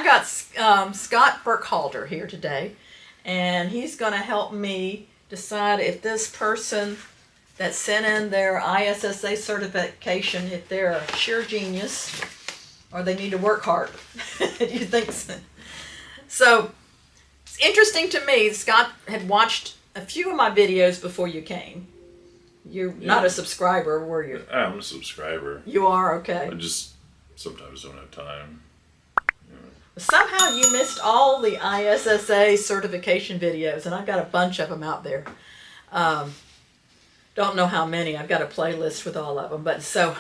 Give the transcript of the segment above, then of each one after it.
I got Scot Burkhalter here today, and he's going to help me decide if this person that sent in their ISSA certification, if they're a sheer genius or they need to work harder. Do you think so? So it's interesting to me. Scot had watched a few of my videos before you came. You're not a subscriber, were you? I'm a subscriber. You are? Okay. I just sometimes don't have time. Somehow you missed all the ISSA certification videos, and I've got a bunch of them out there. Don't know how many. I've got a playlist with all of them. But so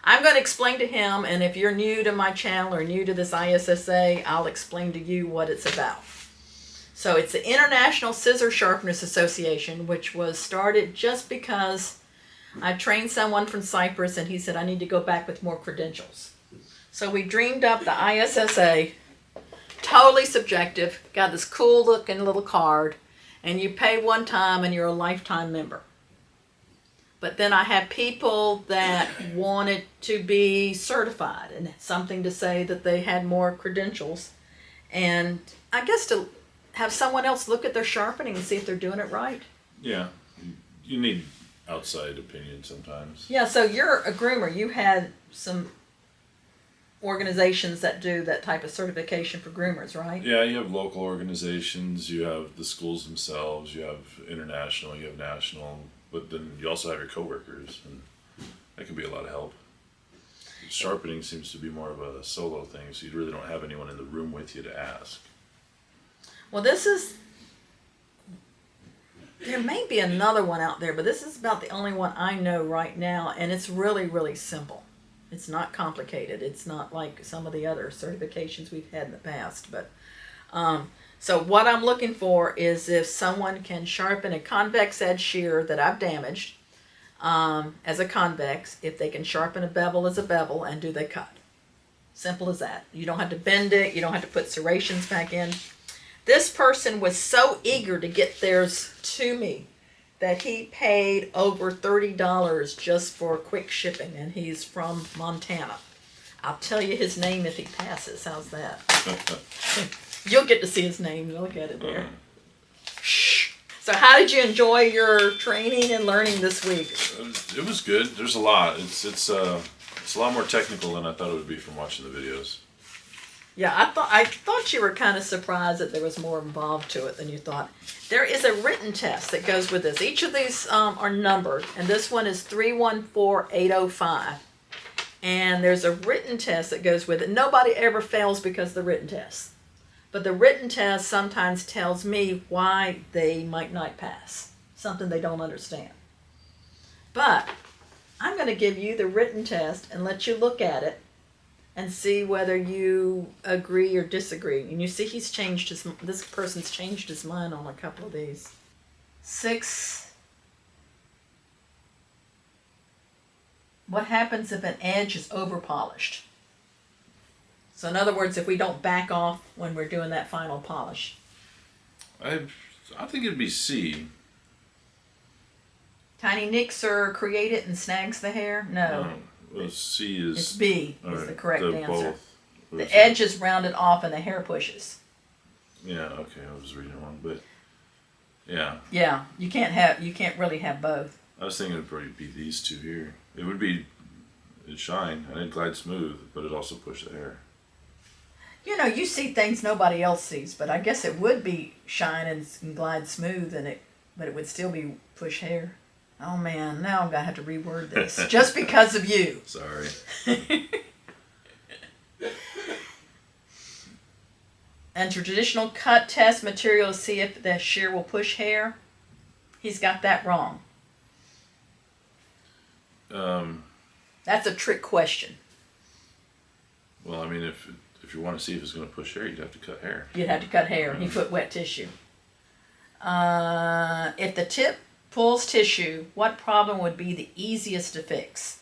I'm going to explain to him, and if you're new to my channel or new to this ISSA, I'll explain to you what it's about. So it's the International Scissor Sharpeners Association, which was started just because I trained someone from Cyprus, and he said, I need to go back with more credentials. So we dreamed up the ISSA, totally subjective, got this cool looking little card, and you pay one time and you're a lifetime member. But then I had people that wanted to be certified and something to say that they had more credentials. And I guess to have someone else look at their sharpening and see if they're doing it right. Yeah, you need outside opinion sometimes. Yeah, so you're a groomer. You had some organizations that do that type of certification for groomers, right? Yeah, you have local organizations, you have the schools themselves, you have international, you have national, but then you also have your coworkers, and that can be a lot of help. Sharpening seems to be more of a solo thing, so you really don't have anyone in the room with you to ask. Well, there may be another one out there, but this is about the only one I know right now, and it's really, really simple. It's not complicated. It's not like some of the other certifications we've had in the past. But so what I'm looking for is if someone can sharpen a convex edge shear that I've damaged as a convex, if they can sharpen a bevel as a bevel, and do they cut. Simple as that. You don't have to bend it. You don't have to put serrations back in. This person was so eager to get theirs to me that he paid over $30 just for quick shipping, and he's from Montana. I'll tell you his name if he passes. How's that? You'll get to see his name. Look at it there. Shh. So how did you enjoy your training and learning this week? It was good. There's a lot. It's a lot more technical than I thought it would be from watching the videos. Yeah, I thought you were kind of surprised that there was more involved to it than you thought. There is a written test that goes with this. Each of these are numbered, and this one is 314805. And there's a written test that goes with it. Nobody ever fails because of the written test. But the written test sometimes tells me why they might not pass, something they don't understand. But I'm going to give you the written test and let you look at it and see whether you agree or disagree. And you see this person's changed his mind on a couple of these. 6. What happens if an edge is over polished? So in other words, if we don't back off when we're doing that final polish. I think it'd be C. Tiny nicks are created and snags the hair? No. Well, C is... It's B is right, the correct answer. Both. The edge is rounded off and the hair pushes. Yeah, okay, I was reading one, but yeah. Yeah, you can't really have both. I was thinking it'd probably be these two here. It'd shine, and it'd glide smooth, but it'd also push the hair. You know, you see things nobody else sees, but I guess it would be shine and glide smooth, but it would still be push hair. Oh man, now I'm going to have to reword this. Just because of you. Sorry. And traditional cut test material to see if the shear will push hair. He's got that wrong. That's a trick question. Well, I mean, if you want to see if it's going to push hair, you'd have to cut hair. You'd have to cut hair. He put wet tissue. If the tip pulls tissue, what problem would be the easiest to fix?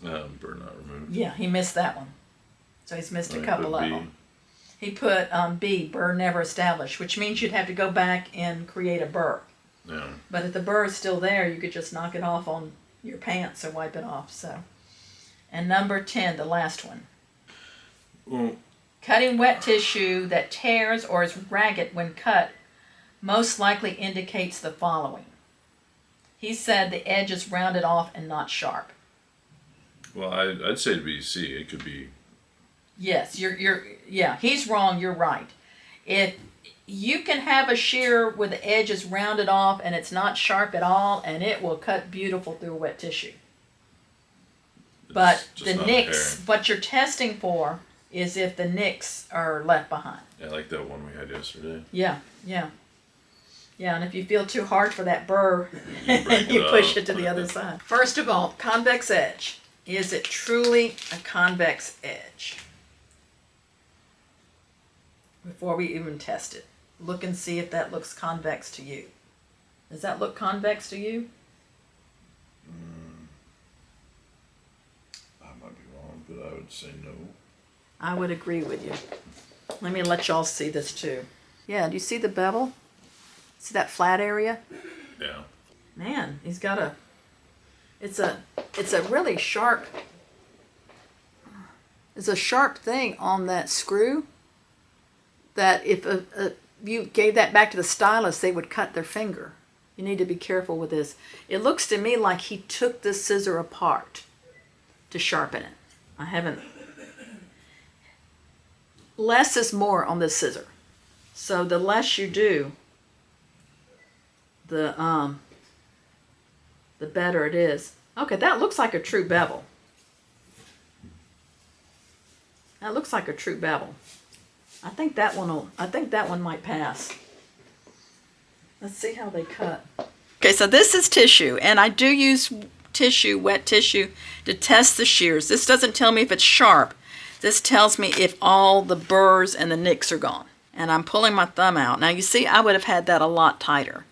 Burr not removed. Yeah, he missed that one. So he's missed a couple of them. He put B, burr never established, which means you'd have to go back and create a burr. Yeah. But if the burr is still there, you could just knock it off on your pants or wipe it off. So And number 10, the last one. Well, Cutting wet tissue that tears or is ragged when cut most likely indicates the following. He said the edge is rounded off and not sharp. well, I'd say to be C. It could be. Yes, yeah, he's wrong, you're right. If you can have a shear where the edge is rounded off and it's not sharp at all, and it will cut beautiful through wet tissue. But just the not nicks, hair. what you're testing for is if the nicks are left behind. Yeah, like that one we had yesterday. Yeah, yeah. Yeah, and if you feel too hard for that burr, break you it push up. it to the other side. First of all, convex edge. Is it truly a convex edge? Before we even test it, look and see if that looks convex to you. Does that look convex to you? I might be wrong, but I would say no. I would agree with you. Let me let y'all see this too. Yeah, do you see the bevel? See that flat area? Yeah. Man, he's got a, it's a really sharp, it's a sharp thing on that screw that if you gave that back to the stylist, they would cut their finger. You need to be careful with this. It looks to me like he took this scissor apart to sharpen it. I haven't, less is more on this scissor. So the less you do, the better it is. Okay, that looks like a true bevel. That looks like a true bevel. I think that one might pass. Let's see how they cut. Okay, so this is tissue, and I do use tissue, wet tissue, to test the shears. This doesn't tell me if it's sharp. This tells me if all the burrs and the nicks are gone. And I'm pulling my thumb out. Now you see, I would have had that a lot tighter.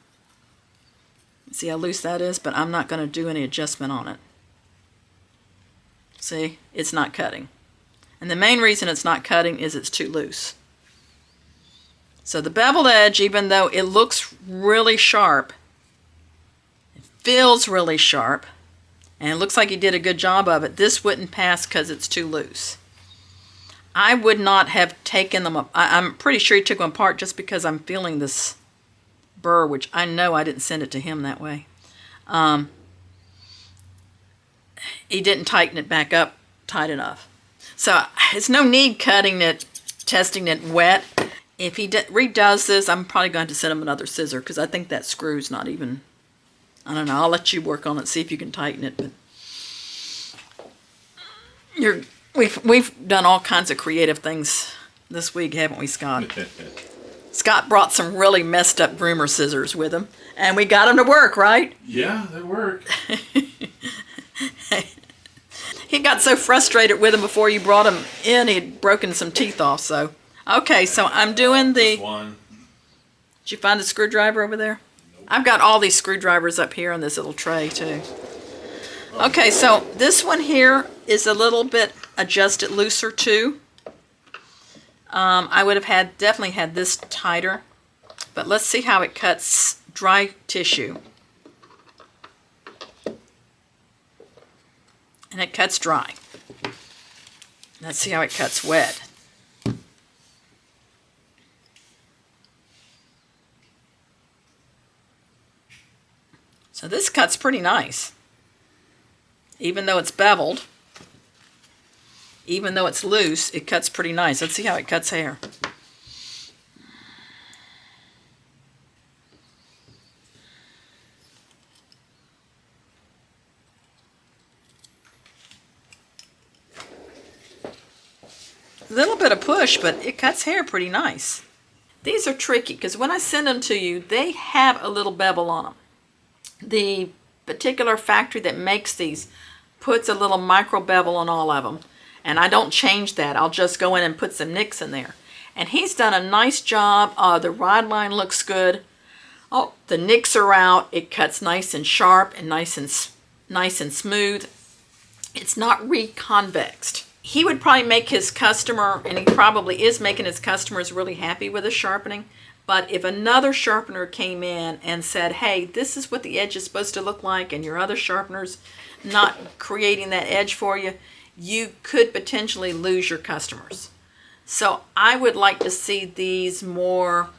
See how loose that is? But I'm not going to do any adjustment on it. See, it's not cutting. And the main reason it's not cutting is it's too loose. So the beveled edge, even though it looks really sharp, it feels really sharp, and it looks like he did a good job of it, this wouldn't pass because it's too loose. I would not have taken them up. I'm pretty sure he took them apart just because I'm feeling this burr, which I know I didn't send it to him that way. He didn't tighten it back up tight enough. So it's no need cutting it, testing it wet. If he redoes this, I'm probably going to send him another scissor because I think that screw's not even, I don't know, I'll let you work on it, see if you can tighten it. But we've done all kinds of creative things this week, haven't we, Scott? Scott brought some really messed up groomer scissors with him, and we got them to work, right? Yeah, they work. He got so frustrated with them before you brought him in, he'd broken some teeth off, so. Okay, so I'm doing the, This one. did you find the screwdriver over there? Nope. I've got all these screwdrivers up here in this little tray too. Okay, so this one here is a little bit adjusted looser too. I would have definitely had this tighter, but let's see how it cuts dry tissue. And it cuts dry. Let's see how it cuts wet. So this cuts pretty nice. Even though it's beveled, even though it's loose, it cuts pretty nice. Let's see how it cuts hair. A little bit of push, but it cuts hair pretty nice. These are tricky because when I send them to you, they have a little bevel on them. The particular factory that makes these puts a little micro bevel on all of them, and I don't change that. I'll just go in and put some nicks in there. And he's done a nice job. The rod line looks good. Oh, the nicks are out. It cuts nice and sharp and nice and smooth. It's not reconvexed. He would probably make his customer, and he probably is making his customers really happy with his sharpening. But if another sharpener came in and said, hey, this is what the edge is supposed to look like, and your other sharpener's not creating that edge for you, you could potentially lose your customers. So I would like to see these more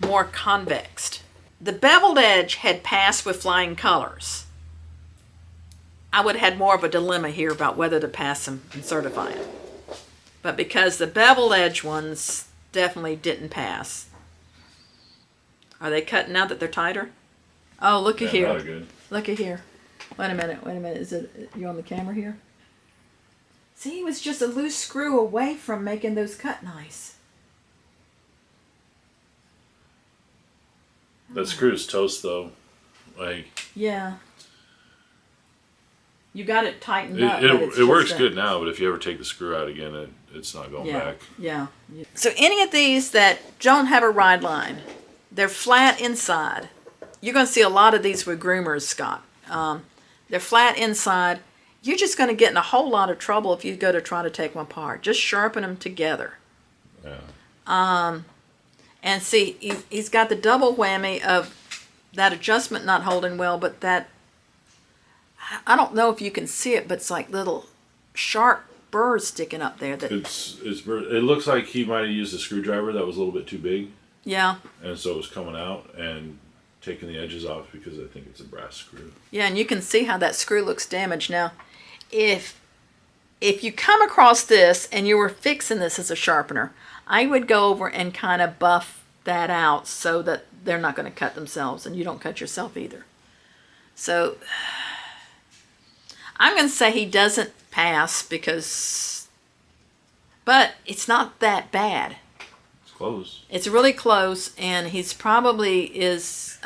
convexed. The beveled edge had passed with flying colors. I would have had more of a dilemma here about whether to pass them and certify them. But because the beveled edge ones definitely didn't pass. Are they cutting now that they're tighter? Oh, look at here. Not good. Look at here. Wait a minute. Is it you on the camera here? See, it was just a loose screw away from making those cut nice. That screw's toast though. Like, yeah. You got it tightened up. But it works good now, but if you ever take the screw out again, it's not going back. Yeah. So any of these that don't have a ride line, they're flat inside. You're going to see a lot of these with groomers, Scott. They're flat inside. You're just going to get in a whole lot of trouble if you go to try to take them apart. Just sharpen them together. Yeah. And see, he's got the double whammy of that adjustment not holding well, but that, I don't know if you can see it, but it's like little sharp burrs sticking up there. That it looks like he might have used a screwdriver that was a little bit too big. Yeah. And so it was coming out and taking the edges off because I think it's a brass screw. Yeah, and you can see how that screw looks damaged. Now, if you come across this and you were fixing this as a sharpener, I would go over and kind of buff that out so that they're not going to cut themselves and you don't cut yourself either. So I'm going to say he doesn't pass but it's not that bad. It's close. It's really close, and he's probably is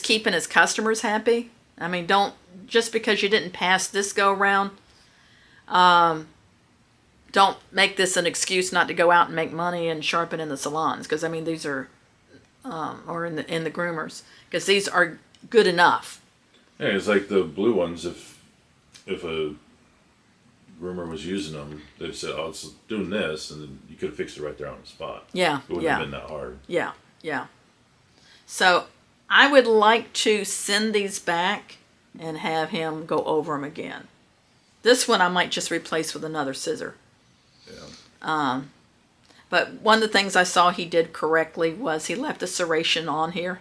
keeping his customers happy. I mean, don't, just because you didn't pass this go around, don't make this an excuse not to go out and make money and sharpen in the salons, because I mean these are or in the groomers, because these are good enough. Yeah, it's like the blue ones. If a groomer was using them, they'd say, "Oh, it's doing this," and then you could have fixed it right there on the spot. Yeah, it wouldn't have been that hard. Yeah. So I would like to send these back and have him go over them again. This one I might just replace with another scissor. Yeah. But one of the things I saw he did correctly was he left the serration on here.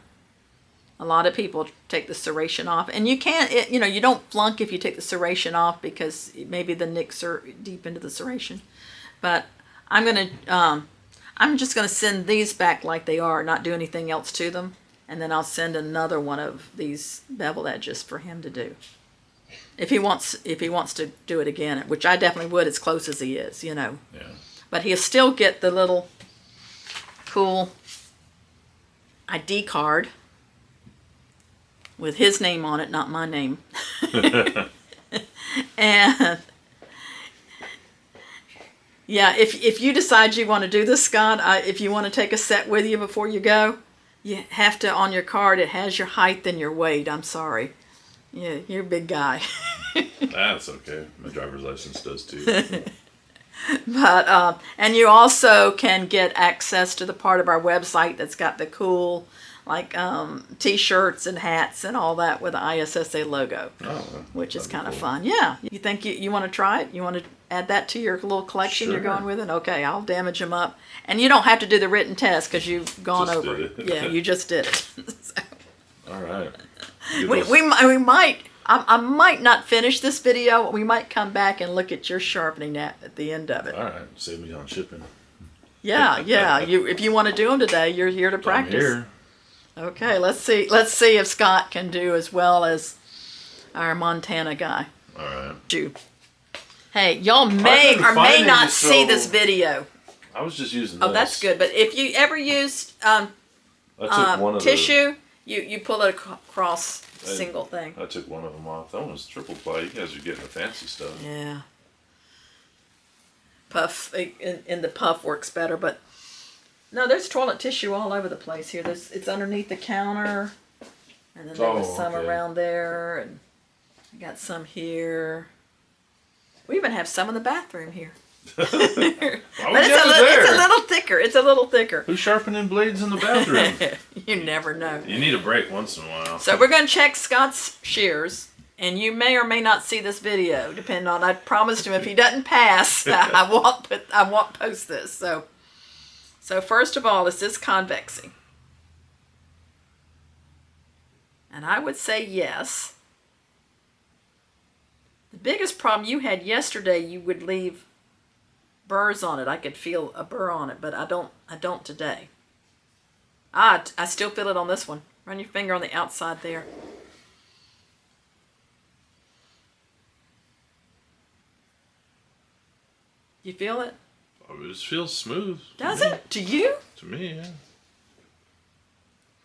A lot of people take the serration off, and you can't, you don't flunk if you take the serration off because maybe the nicks are deep into the serration. But I'm just gonna send these back like they are, not do anything else to them, and then I'll send another one of these bevel edges for him to do. If he wants to do it again, which I definitely would, as close as he is, Yeah. But he'll still get the little cool ID card with his name on it, not my name. And yeah, if you decide you want to do this, Scott, if you want to take a set with you before you go, you have to, on your card, it has your height and your weight. I'm sorry. Yeah, you're a big guy. That's okay. My driver's license does too. But and you also can get access to the part of our website that's got the cool, like t-shirts and hats and all that with the ISSA logo, which is kind of fun. Yeah. You think you want to try it? You want to add that to your little collection you're going with it? Okay, I'll damage them up. And you don't have to do the written test because you've gone Just over did it. it. Yeah, you just did it. So, All right. we might, I might not finish this video. We might come back and look at your sharpening at the end of it. All right. Save me on shipping. Yeah. If you want to do them today, you're here to practice. I'm here. Okay, let's see if Scott can do as well as our Montana guy. All right. Hey, y'all may or may not see this video. I was just using Oh, that's good. But if you ever used tissue, you pull it across single thing. I took one of them off. That one was triple ply. You guys are getting the fancy stuff. Yeah. Puff, in the puff works better, but no, there's toilet tissue all over the place here. It's underneath the counter, and then there was some around there, and I got some here. We even have some in the bathroom here. But it's a little thicker. It's a little thicker. Who's sharpening blades in the bathroom? You never know. You need a break once in a while. So we're going to check Scott's shears, And you may or may not see this video, depending on. I promised him if he doesn't pass, I won't post this. So first of all, is this convexing? And I would say yes. The biggest problem you had yesterday, you would leave burrs on it. I could feel a burr on it, but I don't today. I still feel it on this one. Run your finger on the outside there. You feel it? Oh, it just feels smooth. Does it? To you? To me, yeah.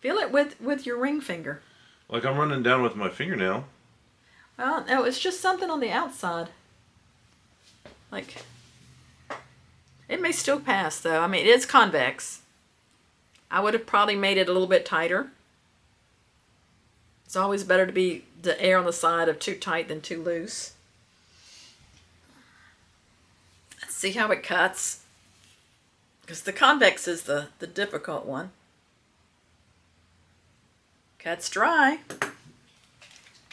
Feel it with your ring finger. Like I'm running down with my fingernail. Well, no, it's just something on the outside. Like, it may still pass, though. I mean, it is convex. I would have probably made it a little bit tighter. It's always better to be the air on the side of too tight than too loose. Let's see how it cuts. Because the convex is the difficult one. Cuts dry.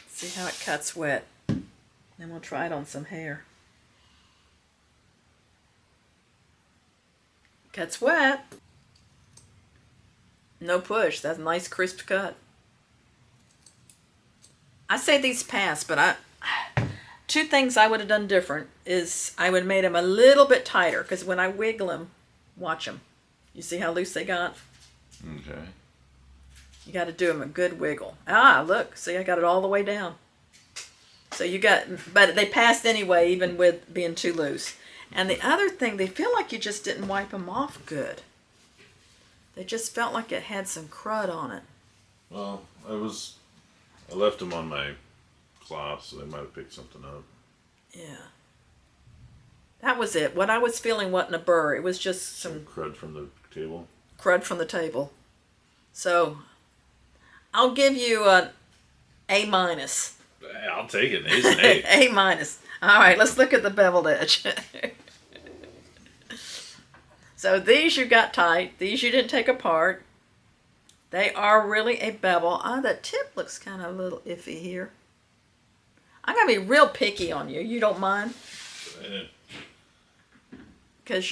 See how it cuts wet. Then we'll try it on some hair. Cuts wet. No push. That's a nice crisp cut. I say these pass, but two things I would have done different is I would have made them a little bit tighter, because when I wiggle them, watch them. You see how loose they got? Okay. You got to do them a good wiggle. Ah, look. See, I got it all the way down. So you got, but they passed anyway, even with being too loose. And the other thing, they feel like you just didn't wipe them off good. They just felt like it had some crud on it. Well, I left them on my cloth, so they might have picked something up. Yeah. That was it. What I was feeling wasn't a burr. It was just some crud from the table. Crud from the table. So, I'll give you an A-. I'll take it. A's an A. A-. All right, let's look at the beveled edge. So these you got tight. These you didn't take apart. They are really a bevel. The tip looks kind of a little iffy here. I'm going to be real picky on you. You don't mind? Because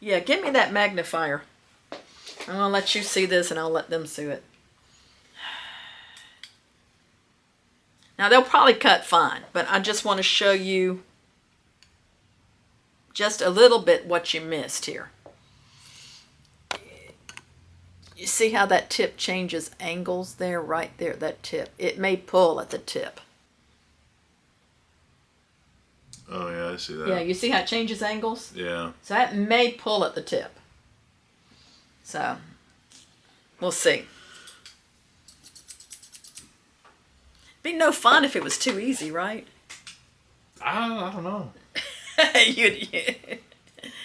yeah, give me that magnifier. I'm going to let you see this and I'll let them see it. Now they'll probably cut fine, but I just want to show you just a little bit what you missed here. You see how that tip changes angles there, right there, that tip. It may pull at the tip. Oh yeah, I see that. Yeah, you see how it changes angles? Yeah. So that may pull at the tip. So, we'll see. Be no fun if it was too easy, right? I don't know.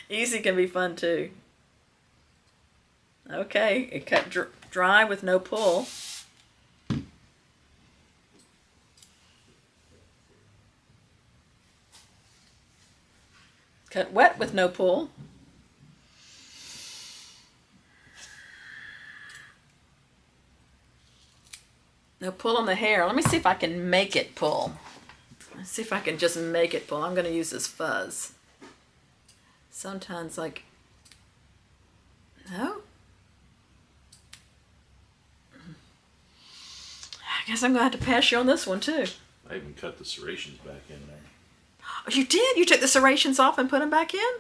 Easy can be fun too. Okay, it cut dry with no pull. Cut wet with no pull. No pull on the hair. Let me see if I can make it pull. Let's see if I can just make it pull. I'm going to use this fuzz. Sometimes like, no? I guess I'm going to have to pass you on this one too. I even cut the serrations back in there. Oh, you did? You took the serrations off and put them back in?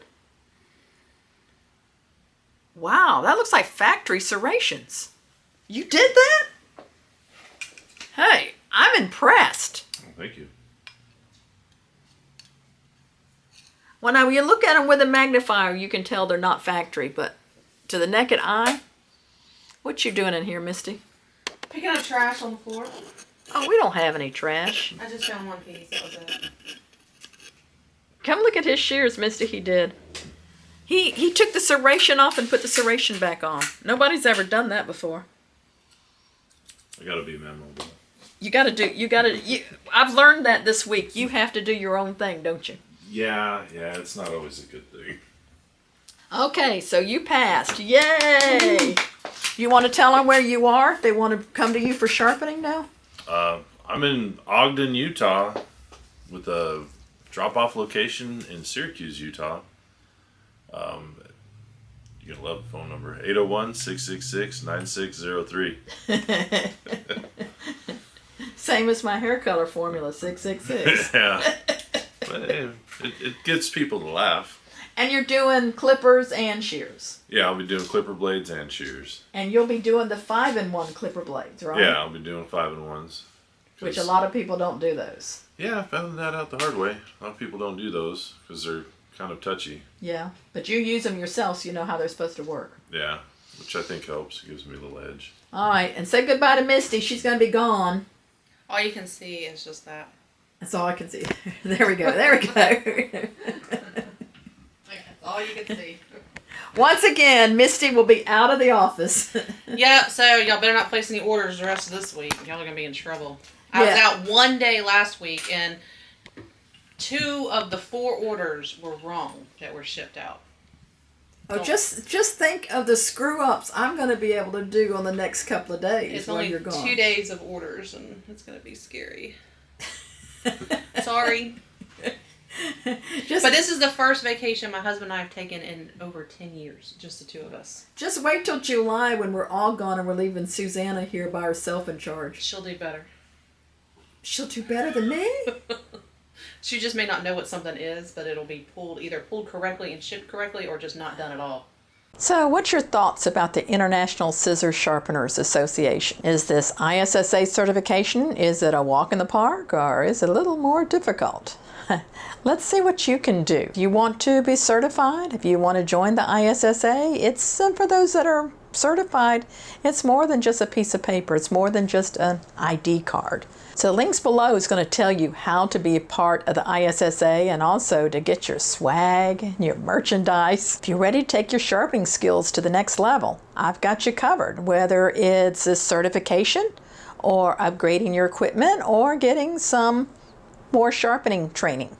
Wow, that looks like factory serrations. You did that? Hey, I'm impressed. Oh, thank you. Well, now when you look at them with a magnifier, you can tell they're not factory, but to the naked eye, what you doing in here, Misty? Picking up trash on the floor. Oh, we don't have any trash. I just found one piece. That was it. Come look at his shears, Misty. He did. He took the serration off and put the serration back on. Nobody's ever done that before. I gotta be memorable. I've learned that this week. You have to do your own thing, don't you? Yeah, it's not always a good thing. Okay, so you passed. Yay! You want to tell them where you are? If they want to come to you for sharpening now? I'm in Ogden, Utah, with a drop-off location in Syracuse, Utah. You can love the phone number, 801-666-9603. Same as my hair color formula, 666. Yeah. But it gets people to laugh. And you're doing clippers and shears. Yeah, I'll be doing clipper blades and shears. And you'll be doing the 5-in-1 clipper blades, right? Yeah, I'll be doing 5-in-1s. Which a lot of people don't do those. Yeah, I found that out the hard way. A lot of people don't do those because they're kind of touchy. Yeah, but you use them yourself, so you know how they're supposed to work. Yeah, which I think helps. It gives me a little edge. All right, and say goodbye to Misty. She's going to be gone. All you can see is just that. That's all I can see. There we go. There we go. That's all you can see. Once again, Misty will be out of the office. Yeah, so y'all better not place any orders the rest of this week. Y'all are going to be in trouble. I was out one day last week, and 2 of the 4 orders were wrong that were shipped out. Oh, just think of the screw-ups I'm going to be able to do on the next couple of days It's while only you're gone. 2 days of orders, and it's going to be scary. Sorry. But this is the first vacation my husband and I have taken in over 10 years, just the 2 of us. Just wait till July when we're all gone and we're leaving Susannah here by herself in charge. She'll do better. She'll do better than me? She just may not know what something is, but it'll be either pulled correctly and shipped correctly or just not done at all. So what's your thoughts about the International Scissor Sharpeners Association? Is this ISSA certification, is it a walk in the park, or is it a little more difficult? Let's see what you can do. If you want to be certified, if you want to join the ISSA, it's for those that are certified, it's more than just a piece of paper. It's more than just an ID card. So links below is going to tell you how to be a part of the ISSA and also to get your swag and your merchandise. If you're ready to take your sharpening skills to the next level, I've got you covered, whether it's a certification or upgrading your equipment or getting some more sharpening training.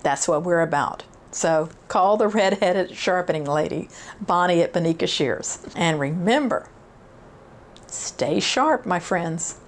That's what we're about. So call the red-headed sharpening lady, Bonnie at Bonika Shears. And remember, stay sharp, my friends.